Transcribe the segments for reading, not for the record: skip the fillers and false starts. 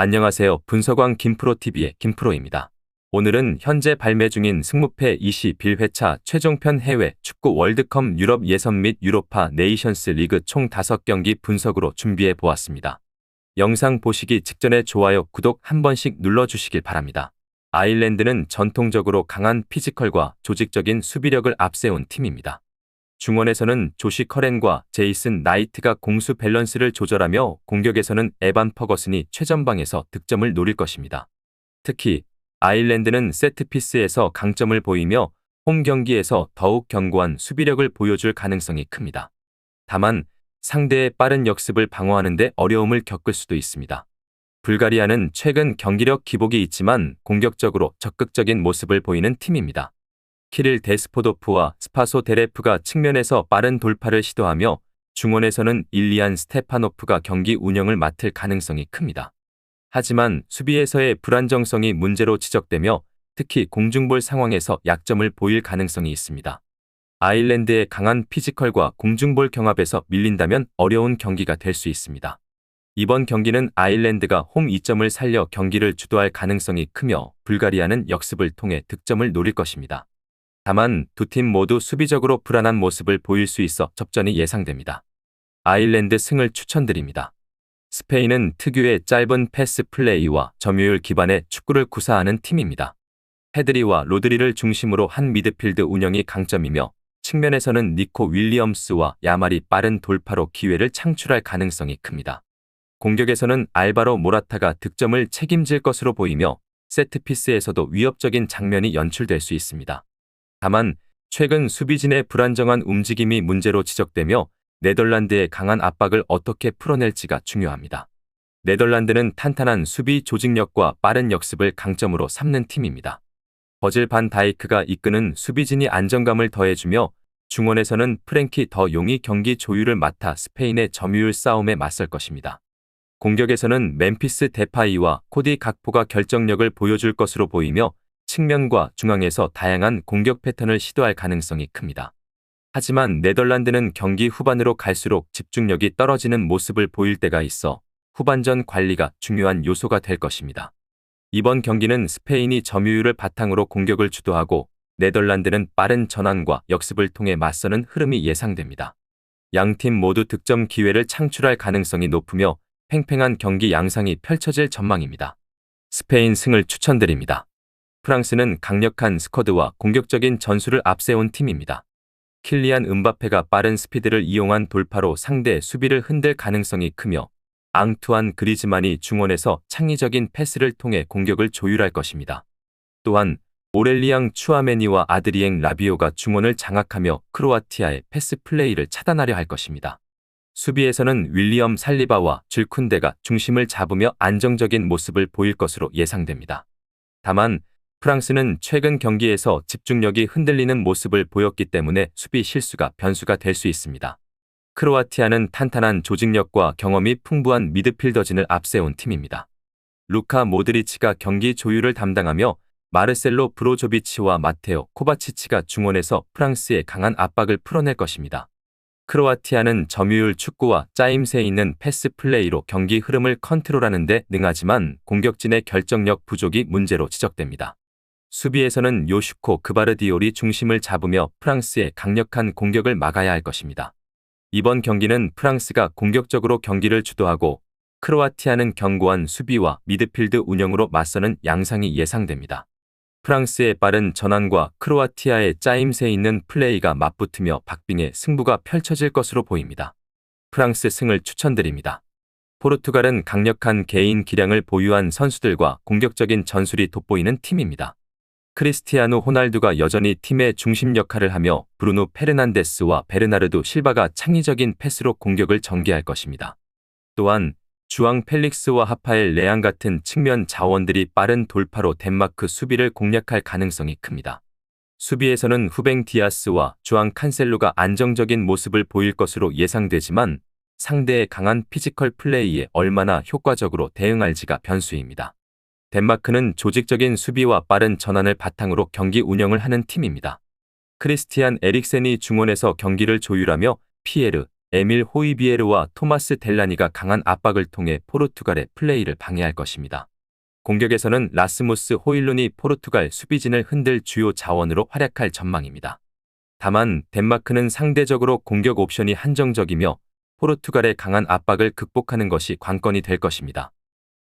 안녕하세요. 분석왕 김프로TV의 김프로입니다. 오늘은 현재 발매 중인 승무패 21회차 최종편 해외 축구 월드컵 유럽 예선 및 유로파 네이션스 리그 총 5경기 분석으로 준비해 보았습니다. 영상 보시기 직전에 좋아요, 구독 한 번씩 눌러주시길 바랍니다. 아일랜드는 전통적으로 강한 피지컬과 조직적인 수비력을 앞세운 팀입니다. 중원에서는 조시 커렌과 제이슨 나이트가 공수 밸런스를 조절하며 공격에서는 에반 퍼거슨이 최전방에서 득점을 노릴 것입니다. 특히 아일랜드는 세트피스에서 강점을 보이며 홈 경기에서 더욱 견고한 수비력을 보여줄 가능성이 큽니다. 다만 상대의 빠른 역습을 방어하는 데 어려움을 겪을 수도 있습니다. 불가리아는 최근 경기력 기복이 있지만 공격적으로 적극적인 모습을 보이는 팀입니다. 키릴 데스포도프와 스파소 데레프가 측면에서 빠른 돌파를 시도하며 중원에서는 일리안 스테파노프가 경기 운영을 맡을 가능성이 큽니다. 하지만 수비에서의 불안정성이 문제로 지적되며 특히 공중볼 상황에서 약점을 보일 가능성이 있습니다. 아일랜드의 강한 피지컬과 공중볼 경합에서 밀린다면 어려운 경기가 될 수 있습니다. 이번 경기는 아일랜드가 홈 이점을 살려 경기를 주도할 가능성이 크며 불가리아는 역습을 통해 득점을 노릴 것입니다. 다만 두 팀 모두 수비적으로 불안한 모습을 보일 수 있어 접전이 예상됩니다. 아일랜드 승을 추천드립니다. 스페인은 특유의 짧은 패스 플레이와 점유율 기반의 축구를 구사하는 팀입니다. 페드리와 로드리를 중심으로 한 미드필드 운영이 강점이며 측면에서는 니코 윌리엄스와 야말이 빠른 돌파로 기회를 창출할 가능성이 큽니다. 공격에서는 알바로 모라타가 득점을 책임질 것으로 보이며 세트피스에서도 위협적인 장면이 연출될 수 있습니다. 다만 최근 수비진의 불안정한 움직임이 문제로 지적되며 네덜란드의 강한 압박을 어떻게 풀어낼지가 중요합니다. 네덜란드는 탄탄한 수비 조직력과 빠른 역습을 강점으로 삼는 팀입니다. 버질 반 다이크가 이끄는 수비진이 안정감을 더해주며 중원에서는 프랭키 더 용이 경기 조율을 맡아 스페인의 점유율 싸움에 맞설 것입니다. 공격에서는 멤피스 데파이와 코디 각포가 결정력을 보여줄 것으로 보이며 측면과 중앙에서 다양한 공격 패턴을 시도할 가능성이 큽니다. 하지만 네덜란드는 경기 후반으로 갈수록 집중력이 떨어지는 모습을 보일 때가 있어 후반전 관리가 중요한 요소가 될 것입니다. 이번 경기는 스페인이 점유율을 바탕으로 공격을 주도하고 네덜란드는 빠른 전환과 역습을 통해 맞서는 흐름이 예상됩니다. 양팀 모두 득점 기회를 창출할 가능성이 높으며 팽팽한 경기 양상이 펼쳐질 전망입니다. 스페인 승을 추천드립니다. 프랑스는 강력한 스쿼드와 공격적인 전술을 앞세운 팀입니다. 킬리안 음바페가 빠른 스피드를 이용한 돌파로 상대 수비를 흔들 가능성이 크며 앙투안 그리즈만이 중원에서 창의적인 패스를 통해 공격을 조율할 것입니다. 또한 오렐리앙 추아메니와 아드리엥 라비오가 중원을 장악하며 크로아티아의 패스 플레이를 차단하려 할 것입니다. 수비에서는 윌리엄 살리바와 줄쿤데가 중심을 잡으며 안정적인 모습을 보일 것으로 예상됩니다. 다만 프랑스는 최근 경기에서 집중력이 흔들리는 모습을 보였기 때문에 수비 실수가 변수가 될 수 있습니다. 크로아티아는 탄탄한 조직력과 경험이 풍부한 미드필더진을 앞세운 팀입니다. 루카 모드리치가 경기 조율을 담당하며 마르셀로 브로조비치와 마테오 코바치치가 중원에서 프랑스의 강한 압박을 풀어낼 것입니다. 크로아티아는 점유율 축구와 짜임새 있는 패스 플레이로 경기 흐름을 컨트롤하는 데 능하지만 공격진의 결정력 부족이 문제로 지적됩니다. 수비에서는 요슈코 그바르디올이 중심을 잡으며 프랑스의 강력한 공격을 막아야 할 것입니다. 이번 경기는 프랑스가 공격적으로 경기를 주도하고 크로아티아는 견고한 수비와 미드필드 운영으로 맞서는 양상이 예상됩니다. 프랑스의 빠른 전환과 크로아티아의 짜임새 있는 플레이가 맞붙으며 박빙의 승부가 펼쳐질 것으로 보입니다. 프랑스 승을 추천드립니다. 포르투갈은 강력한 개인 기량을 보유한 선수들과 공격적인 전술이 돋보이는 팀입니다. 크리스티아누 호날두가 여전히 팀의 중심 역할을 하며 브루노 페르난데스와 베르나르도 실바가 창의적인 패스로 공격을 전개할 것입니다. 또한 주앙 펠릭스와 하파엘 레앙 같은 측면 자원들이 빠른 돌파로 덴마크 수비를 공략할 가능성이 큽니다. 수비에서는 후뱅 디아스와 주앙 칸셀루가 안정적인 모습을 보일 것으로 예상되지만 상대의 강한 피지컬 플레이에 얼마나 효과적으로 대응할지가 변수입니다. 덴마크는 조직적인 수비와 빠른 전환을 바탕으로 경기 운영을 하는 팀입니다. 크리스티안 에릭센이 중원에서 경기를 조율하며 피에르, 에밀 호이비에르와 토마스 델라니가 강한 압박을 통해 포르투갈의 플레이를 방해할 것입니다. 공격에서는 라스무스 호일룬이 포르투갈 수비진을 흔들 주요 자원으로 활약할 전망입니다. 다만 덴마크는 상대적으로 공격 옵션이 한정적이며 포르투갈의 강한 압박을 극복하는 것이 관건이 될 것입니다.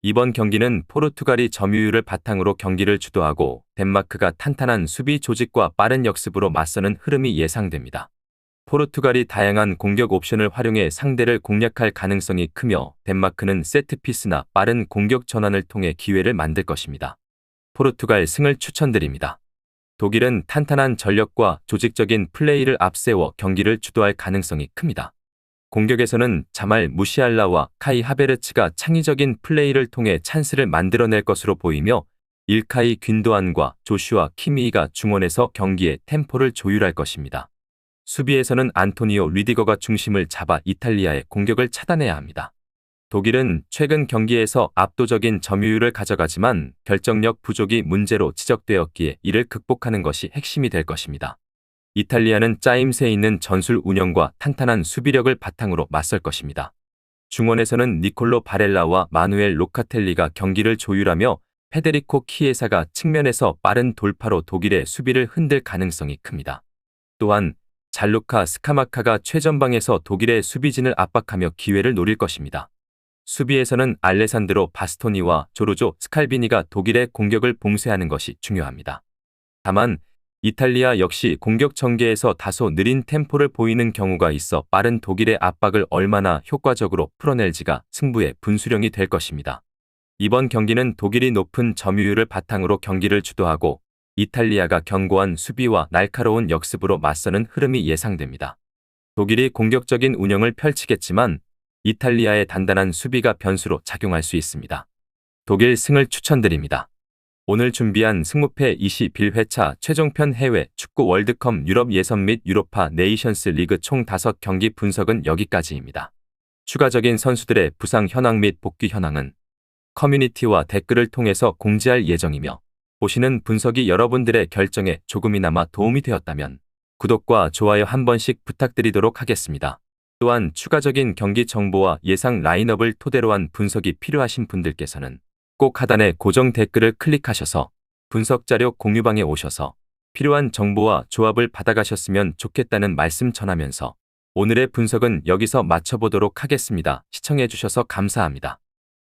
이번 경기는 포르투갈이 점유율을 바탕으로 경기를 주도하고 덴마크가 탄탄한 수비 조직과 빠른 역습으로 맞서는 흐름이 예상됩니다. 포르투갈이 다양한 공격 옵션을 활용해 상대를 공략할 가능성이 크며 덴마크는 세트피스나 빠른 공격 전환을 통해 기회를 만들 것입니다. 포르투갈 승을 추천드립니다. 독일은 탄탄한 전력과 조직적인 플레이를 앞세워 경기를 주도할 가능성이 큽니다. 공격에서는 자말 무시알라와 카이 하베르츠가 창의적인 플레이를 통해 찬스를 만들어낼 것으로 보이며 일카이 균도안과 조슈아 키미히가 중원에서 경기의 템포를 조율할 것입니다. 수비에서는 안토니오 리디거가 중심을 잡아 이탈리아의 공격을 차단해야 합니다. 독일은 최근 경기에서 압도적인 점유율을 가져가지만 결정력 부족이 문제로 지적되었기에 이를 극복하는 것이 핵심이 될 것입니다. 이탈리아는 짜임새 있는 전술 운영과 탄탄한 수비력을 바탕으로 맞설 것입니다. 중원에서는 니콜로 바렐라와 마누엘 로카텔리가 경기를 조율하며 페데리코 키에사가 측면에서 빠른 돌파로 독일의 수비를 흔들 가능성이 큽니다. 또한 잘루카 스카마카가 최전방에서 독일의 수비진을 압박하며 기회를 노릴 것입니다. 수비에서는 알레산드로 바스토니와 조르조 스칼비니가 독일의 공격을 봉쇄하는 것이 중요합니다. 다만 이탈리아 역시 공격 전개에서 다소 느린 템포를 보이는 경우가 있어 빠른 독일의 압박을 얼마나 효과적으로 풀어낼지가 승부의 분수령이 될 것입니다. 이번 경기는 독일이 높은 점유율을 바탕으로 경기를 주도하고 이탈리아가 견고한 수비와 날카로운 역습으로 맞서는 흐름이 예상됩니다. 독일이 공격적인 운영을 펼치겠지만 이탈리아의 단단한 수비가 변수로 작용할 수 있습니다. 독일 승을 추천드립니다. 오늘 준비한 승무패 21회차 최종편 해외 축구 월드컵 유럽 예선 및 유로파 네이션스 리그 총 5경기 분석은 여기까지입니다. 추가적인 선수들의 부상 현황 및 복귀 현황은 커뮤니티와 댓글을 통해서 공지할 예정이며 보시는 분석이 여러분들의 결정에 조금이나마 도움이 되었다면 구독과 좋아요 한 번씩 부탁드리도록 하겠습니다. 또한 추가적인 경기 정보와 예상 라인업을 토대로 한 분석이 필요하신 분들께서는 꼭 하단의 고정 댓글을 클릭하셔서 분석자료 공유방에 오셔서 필요한 정보와 조합을 받아가셨으면 좋겠다는 말씀 전하면서 오늘의 분석은 여기서 마쳐보도록 하겠습니다. 시청해주셔서 감사합니다.